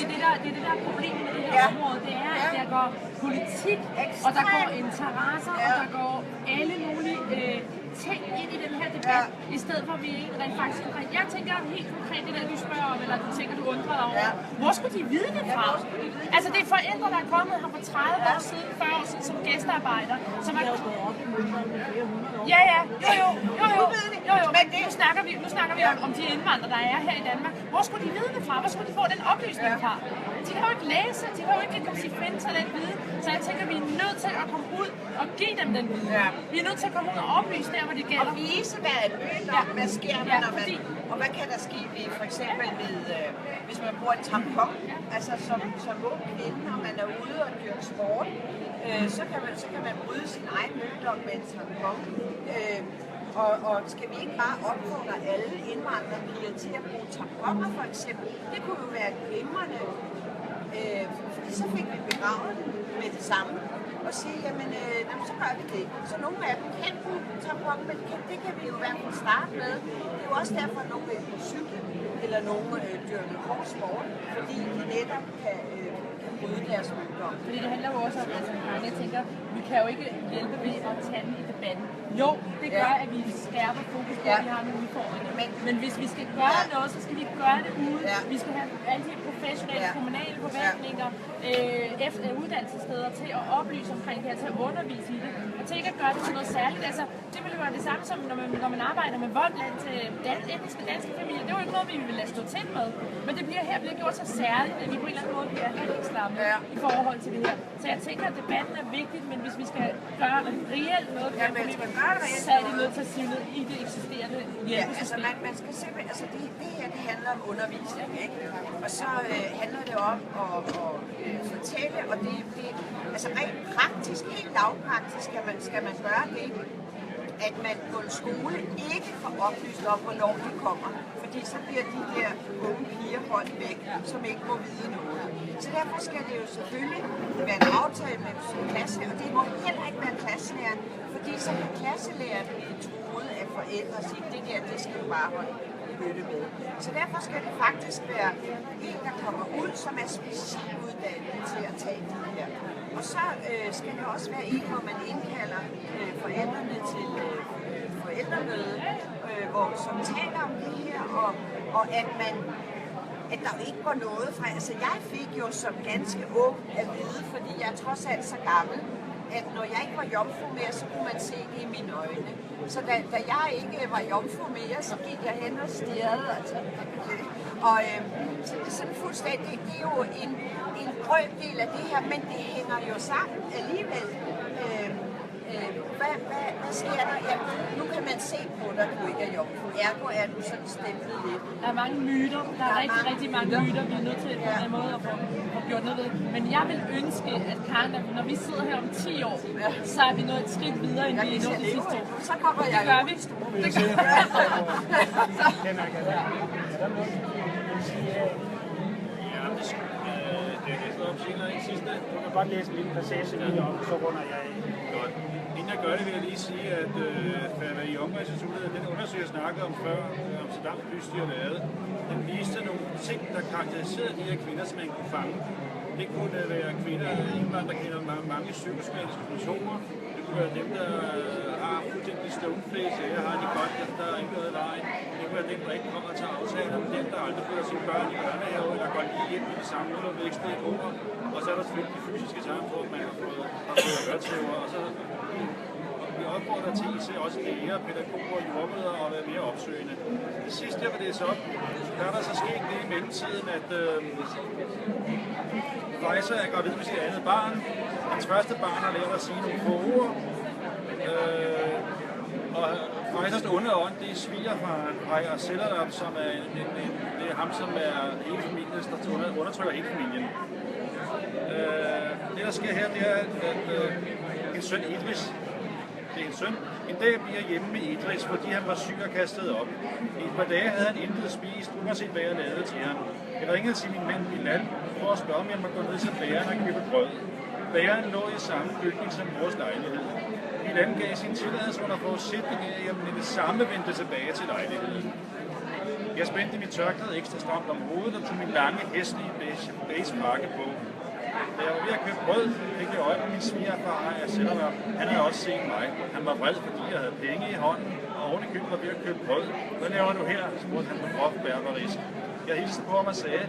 Det er det der problem med det her område, det er, at der går politik, og der går interesser, og der går alle mulige ting ind i den her debat, i stedet for at vi rent faktisk konkret. Jeg tænker helt konkret det der, du spørger om, eller du tænker, du undrer dig over. Hvor skulle de vide det fra? Altså det er forældre, der er kommet her for 30 år siden, 40 år siden, som gæstearbejder, som er... Ja, jo. Men nu snakker vi om de indvandrere, der er her i Danmark. Hvor skulle de vide det fra? Hvor skulle de få den oplysning fra? De kan jo ikke læse, de kan jo ikke finde sig den viden. Så jeg tænker, vi er nødt til at komme ud og give dem den viden. Vi er nødt til at komme ud og oplyse der, hvor det gælder. Og vise, hvad sker der, når man... Og hvad kan der ske ved, for eksempel ved, hvis man bruger en tampon, altså som ung kvinde, når man er ude og dyrke sport, så kan man bryde sin egen mødom med en tampon. Og skal vi ikke bare opfordre alle indvandrerpiger til at bruge tamponer for eksempel? Det kunne jo være glimrende, fordi så fik vi begravet det med det samme. Og sige, jamen, så gør vi det. Så nogle af dem kan bruge tampon, men det kan vi jo i hvert fald starte med. Det er jo også derfor, at nogle vil cykle, eller nogle dyrke hård sport, fordi de netop kan bryde deres mødom. Fordi det handler jo også om, altså, jeg tænker, vi kan jo ikke hjælpe ved at tage den i debatten. Jo, det gør, at vi skærper fokus på, at vi har nogle udfordringer. Men hvis vi skal gøre noget, så skal vi gøre det ude. Vi skal have alle de professionelle, kommunale forvaltninger, efter uddannelsessteder til at oplyse omkring det her, til at undervise i det, og til ikke at gøre det til noget særligt. Altså, det vil jo være det samme som, når man arbejder med vold til etniske danske familier. Det er jo ikke noget, vi vil lade stå til med. Men det bliver gjort så særligt, at vi på en eller anden måde bliver handlingslammet i forhold til det her. Så jeg tænker, at debatten er vigtig, men hvis vi skal gøre reelt noget, så er det nødt til at sige noget i det eksisterende hjælpesystem. Man skal simpelthen, altså det her det handler om undervisning, ikke? Og så handler det om at fortælle, og det altså rent praktisk, helt lavpraktisk skal man gøre det, at man på en skole ikke får oplyst om, hvornår de kommer. Fordi så bliver de der unge piger holdt væk, som ikke må vide noget. Så derfor skal det jo selvfølgelig være en aftale med klasselærer, og det må heller ikke være klasselærer, fordi så kan klasselærer blive truet af forældre og sige, det skal du bare holde møde med. Så derfor skal det faktisk være en, der kommer ud, som er specialuddannet til at tage de her. Og så skal det også være en, hvor man indkalder forældrene til forældremøde, som taler om det her, og at der ikke går noget fra. Altså jeg fik jo som ganske ung at vide, fordi jeg er trods alt så gammel, at når jeg ikke var jomfru mere, så kunne man se det i mine øjne. Så da jeg ikke var jomfru mere, så gik jeg hen og stirrede. Så det er sådan fuldstændig, det er jo en brøkdel af det her, men det hænger jo sammen alligevel. Hvad sker der? Ja, nu kan man se på dig, at du ikke er jomfru. Ergo er du sådan stemplet lidt. Der er mange myter. Der er rigtig mange myter, vi er nødt til på en måde at få gjort noget ved. Men jeg vil ønske, at Karen, når vi sidder her om 10 år, så er vi nået et skridt videre, end vi er nået de sidste år. Så kommer jeg. Det gør vi. Det gør Du kan godt læse en lille passage lige op, så runder jeg af. Godt. Inden jeg gør det, vil jeg lige sige, at Fayza Oum Hamed, den undersøgelse, jeg snakkede om før, Amsterdam Plus, de har lavet, den viste nogle ting, der karakteriserede de her kvinder, som man kunne fange. Det kunne være kvinder, indvandrerkvinder med mange psykosomatiske funktioner. Det kunne være dem, der har fuldstændig stoneface, jeg har de godt, der er ikke noget i vejen. Det kunne være dem, der ikke kommer til at aftale, dem, der aldrig flytter sine børn i børnehave, eller går lige hjem i det samme og vækster i ord. Og så er der selvfølgelig de fysiske sammenbrud, man har fået hørtæver, og så vi opfordrer til især også læger, pædagoger og jordmødre at være mere opsøgende. Det sidste, jeg vil læse op, der er der så sket det i mellemtiden, at Fayza er gravid med sit andet barn. Hans første barn har lært at sige nogle få ord. Og Fayzas onde ånd, det er svigerfaren, Henrik, som er det er ham, som er hele familien, der undertrykker hele familien. Det, der sker her, det er, at en søn Idris, det er en søn, en dag bliver hjemme med Idris, fordi han var syg og kastet op. I et par dage havde han intet spist, uanset hvad jeg lavede til ham. Jeg ringede til min mand Bilal for at spørge, om jeg må gå ned til bageren og købe brød. Bageren lå i samme bygning som vores lejlighed. Bilal gav sin tilladelse under forudsætning af, at jeg med det samme vendte tilbage til lejligheden. Jeg spændte mit tørklæde ekstra stramt om hovedet og tog min lange, hæslige beige frakke på. Da jeg var ved at købe brød, fik jeg øje på min svigerfar, han havde også set mig. Han var vred, fordi jeg havde penge i hånden, og oven i købet var ved at købe brød. Hvad laver du her? Spurgte han på groft bærberisk. Jeg hilste på ham og sagde,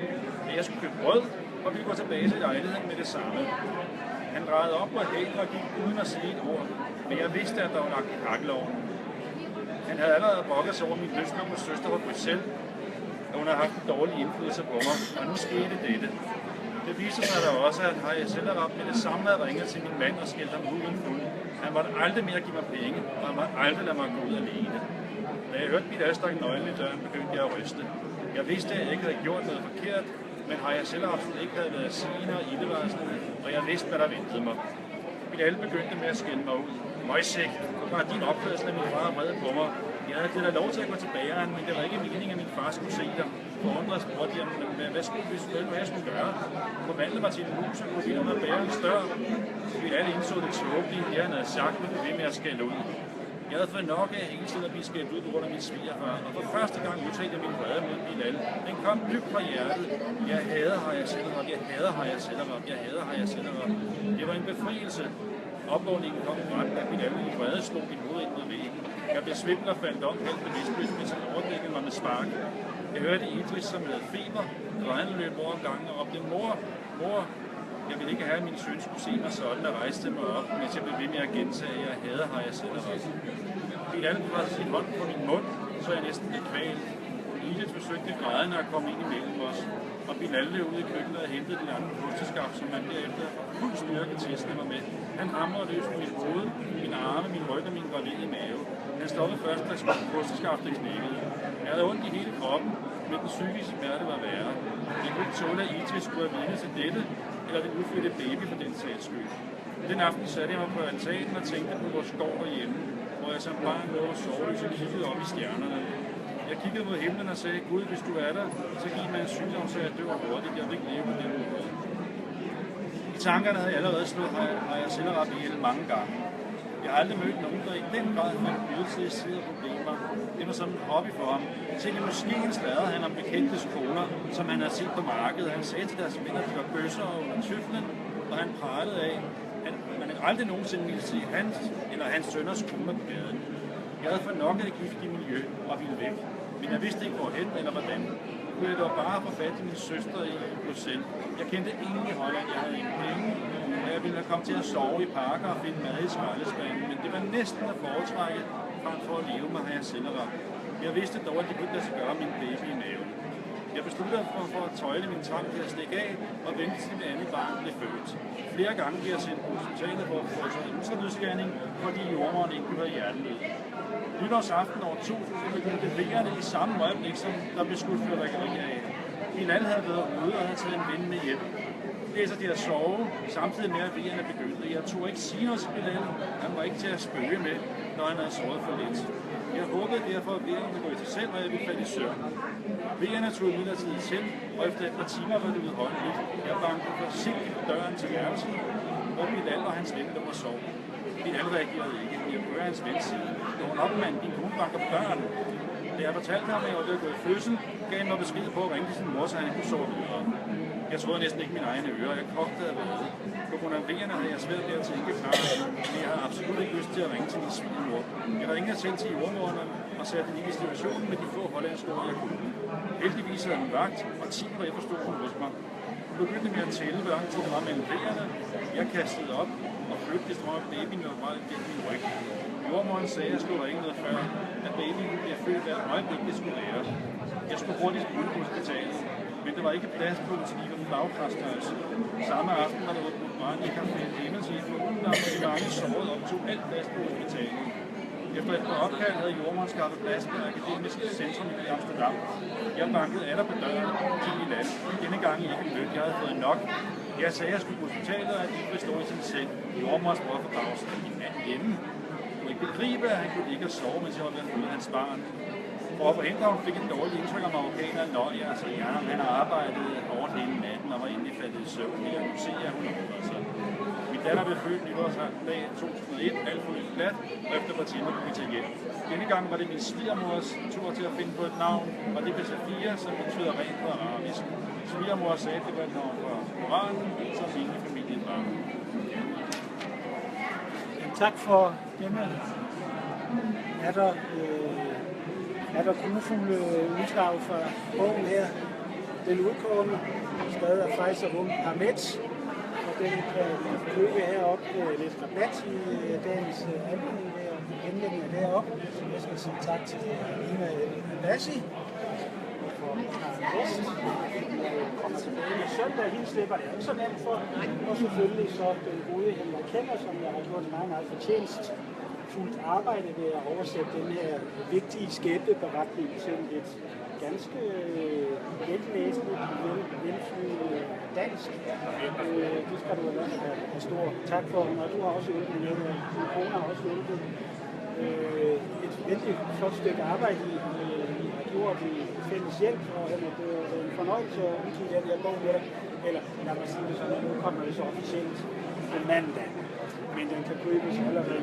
at jeg skulle købe brød, og ville gå tilbage til lejligheden med det samme. Han drejede op på hælen og gik uden at sige et ord, men jeg vidste, at der var lagt i kakkelovnen. Han havde allerede brokket sig over min løslukkende søster fra Bruxelles, og hun havde haft en dårlig indflydelse på mig, og nu skete dette. Det viser sig da også, at Henrik med det samme havde ringet til min mand og skældt ham ud i en fuld. Han måtte aldrig mere give mig penge, og han måtte aldrig lade mig gå ud alene. Da jeg hørte mit stak nøglen i døren, begyndte jeg at ryste. Jeg vidste, at jeg ikke havde gjort noget forkert, men Henrik absolut ikke havde været sigende og ildevarslende, og jeg vidste, hvad der ventede mig. Bilal begyndte med at skælde mig ud. Møgsæk, det var din opførsel af min far vred på mig. Jeg havde givet dig lov til at gå til bageren, men det var ikke meningen, at min far skulle se dig. Forundret spurgte jeg, hvad skulle jeg skulle gøre? Forvandle mig til en mus og kunne ville med bærens dør. Bilal indså det tåbelige, det han havde sagt, men ved med at skælde ud. Jeg havde fået nok af hele tiden at blive skældt ud på grund af min svigerfar, og for første gang udtalte jeg min vrede mod Bilal. Den kom dybt fra hjertet. Jeg hader Henrik, jeg hader Henrik, jeg hader Henrik. Det var en befrielse. Opvågningen kom ret, da Bilal i vrede slog mit hoved ind mod væggen. Jeg blev svimmel og faldt om helt bevidstløst, mens han overdækkede mig med spark. Jeg hørte Idris, som havde feber, og han løb over gangen og råbte, mor, jeg ville ikke have, at min søn skulle se mig sådan og rejste mig op, mens jeg blev ved med at gentage, at jeg hader Henrik. Bilal pressede sin hånd på min mund, så jeg næsten blev kvalt. Idris forsøgte grædende at komme ind imellem os, og Bilal løb ud i køkkenet og hentede det lange kosteskaft, som man derefter fuld styrke testede mig med. Han hamrede løs på mit hoved, mine arme, min ryg og min gravide mave. Han stoppede først, da kosteskaftet knækkede. Jeg havde ondt i hele kroppen, men den psykiske smerte var værre. Jeg kunne ikke tåle, at Idris skulle have vidne til dette, eller det udfødte baby for den sags skyld. Den aften satte jeg mig på altanen og tænkte på vores skov derhjemme, hvor jeg som barn lå og sovløs og kiggede op i stjernerne. Jeg kiggede mod himlen og sagde, Gud, hvis du er der, så giv mig en sygdom, så jeg dør hurtigt. Jeg vil ikke leve på den måde. I tankerne havde jeg allerede slået Henrik ihjel mange gange. Jeg har aldrig mødt nogen, der i den grad fandt ydelsessidede problemer. Det var som en hobby for ham. Til i moskeen sladrede han om bekendtes koner, som han havde set på markedet. Han sagde til deres venner, at de var bøsser under tøflen, og han pralede af, at man aldrig nogensinde ville se hans eller hans sønners koner på gaden. Jeg havde fået nok af det giftige miljø og ville væk. Men jeg vidste ikke hvorhen eller hvordan. Kunne jeg dog bare få fat i min søster i Bruxelles. Jeg kendte ingen i Holland, jeg havde ingen penge. Og jeg ville have kommet til at sove i parker og finde mad i skraldespanden. Men det var næsten at foretrække, frem for at leve med at have celler. Jeg vidste dog, at det kunne lade sig gøre min baby i maven. Jeg besluttede mig for at tøjle min trang til at stikke af og vente til mit andet barn blev født. Flere gange bliver jeg sendt på hospitalet for at få en ultralydsscanning, fordi jordemoderen ikke kunne høre hjertelyd. Nytårsaften år 2000 begyndte vejerne i samme øjeblik, som der blev skudt fyrværkeri af. Bilal havde været ude og havde taget en ven med hjem. Læser de at sove, samtidig med at vejerne begyndte. Jeg tog ikke sige noget til Bilal. Han var ikke til at spøge med, når han havde sovet for lidt. Jeg håbede derfor, at vejerne ville gå i sig selv, og jeg ville falde i søvn. Vejerne tog midlertidigt til, og efter et par timer var det udholdeligt. Jeg bankede forsigtigt på døren til værelset, hvor Bilal og hans ven lå og sov. Bilal reagerede ikke. Jeg hører hans ven sige, det var nok, mand, din kone banker på døren. Da jeg fortalte ham, at jeg var ved at gå i fødsel, gav han mig besked på at ringe til sin mor, så han ikke kunne sove videre. Jeg troede næsten ikke mine egne ører. Jeg kogte af vejret. På grund af vejerne havde jeg svært ved at tænke klart, men jeg havde absolut ikke lyst til at ringe til min svigermor. Jeg ringede selv til jordemoderen og satte den i situationen med de få hollandske ord, jeg kunne. Heldigvis havde hun vagt, og 10 var jeg forstod hun hos mig. Hun begyndte med at tælle, hver gang tog mig mellem vejerne. Jeg kastede op og flygtede strøm af babyen og var gennem min ryg. Jordemoderen sagde, at jeg skulle ringe noget før, at babyen bliver født hvert øjeblik, det skulle være. Jeg skulle hurtigt ud på hospitalet, men der var ikke plads på til lige for flagkræststørrelse. Samme aften var der udbrudt brand i caféen hjemmeside, for uden at de gange såret optog alt plads på hospitalet. Efter et par opkald havde jordemoderen skaffet plads på Akademisk Centrum i Amsterdam. Jeg bankede atter på døren til i land. Denne gang ikke mødt. Jeg havde fået nok. Jeg sagde, at jeg skulle på hospitalet, og at jeg ikke ville stå i sin seng. Jordemoderen spurgte for pausen i mand hjemme. Jeg kunne ikke begribe, at han kunne ligge og sove, mens jeg var ved at føde hans barn. For at forhindre, at hun fik et dårligt indtryk om marokkaner, løg jeg, altså han har arbejdet hårdt hele natten og var endelig faldet i søvn. Jeg kunne se, at hun overvejede sig. Min datter blev født nytårsdag 2001, alt fuldt glat, og efter et par timer kunne vi tage hjem. Denne gang var det min svigermors tur til at finde på et navn, og det blev Safia, som betyder rent på arabisk. Svigermor sagde, at det var et navn fra Koranen, som ingen i familien var. Tak for denne. Er der grufulde uddrag fra bogen her, den udkårne, skrevet af Fayza Oum Hamed, og den kan købe heroppe lidt rabat i dagens anledning deroppe. Jeg skal sige tak til Nina Lassi for Vest. Kommer tilbage med søndag, hende slipper det ikke så nemt for. Og selvfølgelig så den gode Henrik Keller, som jeg har gjort meget fortjenest. Fuldt arbejde ved at oversætte den her vigtige skæbneberetning til et ganske vellæseligt, velflydende dansk. Det skal du have stor tak for, og du har også hjulpet med, og din kone har også hjulpet. Et vældig flot stykke arbejde, I har gjort i fælles hjælp, og det er en fornøjelse at udgive den her bog med dig. Eller lad mig sige det sådan, at nu kommer det så officielt på mandag, men den kan købes allerede.